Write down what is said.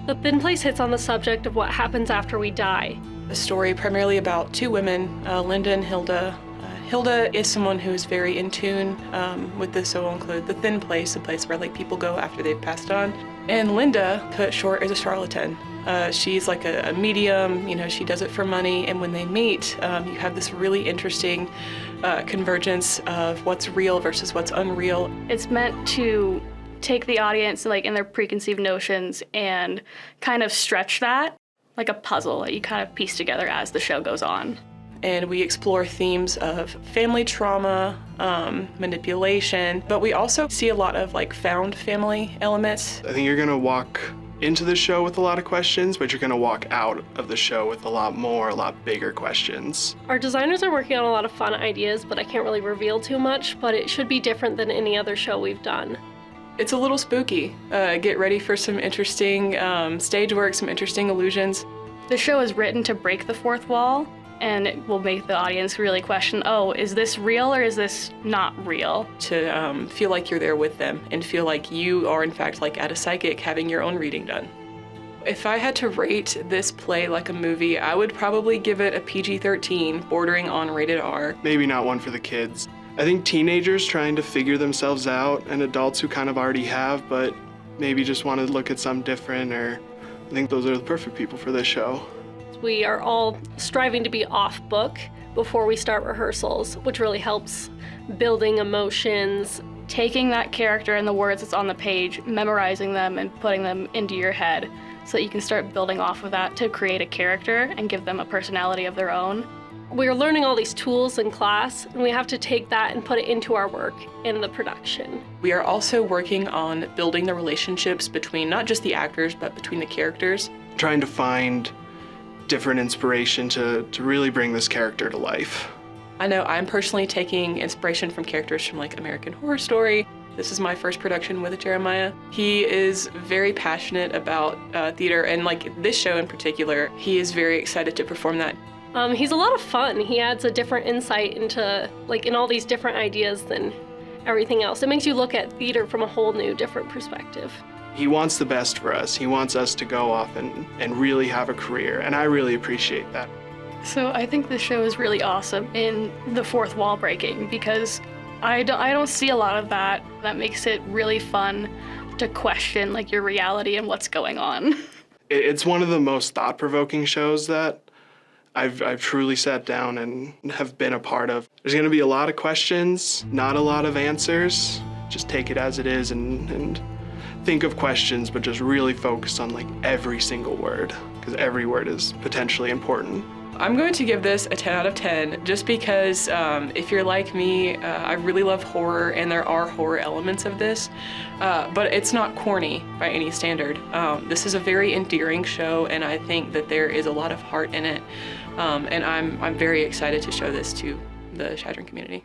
The Thin Place hits on the subject of what happens after we die. A story primarily about two women, Linda and Hilda. Hilda is someone who is very in tune with this, so we'll include the thin place, the place where like people go after they've passed on. And Linda, put short, is a charlatan. She's like a medium, you know, she does it for money, and when they meet, you have this really interesting convergence of what's real versus what's unreal. It's meant to take the audience like in their preconceived notions and kind of stretch that like a puzzle that you kind of piece together as the show goes on. And we explore themes of family trauma, manipulation, but we also see a lot of like found family elements. I think you're gonna walk into the show with a lot of questions, but you're gonna walk out of the show with a lot bigger questions. Our designers are working on a lot of fun ideas, but I can't really reveal too much, but it should be different than any other show we've done. It's a little spooky. Get ready for some interesting stage work, some interesting illusions. The show is written to break the fourth wall, and it will make the audience really question, oh, is this real or is this not real? To feel like you're there with them and feel like you are in fact like at a psychic having your own reading done. If I had to rate this play like a movie, I would probably give it a PG-13, bordering on rated R. Maybe not one for the kids. I think teenagers trying to figure themselves out and adults who kind of already have, but maybe just want to look at something different, or I think those are the perfect people for this show. We are all striving to be off book before we start rehearsals, which really helps building emotions. Taking that character and the words that's on the page, memorizing them and putting them into your head so that you can start building off of that to create a character and give them a personality of their own. We're learning all these tools in class, and we have to take that and put it into our work in the production. We are also working on building the relationships between not just the actors, but between the characters. Trying to find different inspiration to really bring this character to life. I know I'm personally taking inspiration from characters from like American Horror Story. This is my first production with Jeremiah. He is very passionate about theater, and like this show in particular, he is very excited to perform that. He's a lot of fun. He adds a different insight into, like, in all these different ideas than everything else. It makes you look at theater from a whole new, different perspective. He wants the best for us. He wants us to go off and really have a career, and I really appreciate that. So I think this show is really awesome in the fourth wall breaking, because I don't see a lot of that. That makes it really fun to question like your reality and what's going on. It's one of the most thought-provoking shows that I've truly sat down and have been a part of. There's gonna be a lot of questions, not a lot of answers. Just take it as it is and think of questions, but just really focus on like every single word, because every word is potentially important. I'm going to give this a 10 out of 10 just because if you're like me, I really love horror, and there are horror elements of this, but it's not corny by any standard. This is a very endearing show, and I think that there is a lot of heart in it, and I'm very excited to show this to the Chadron community.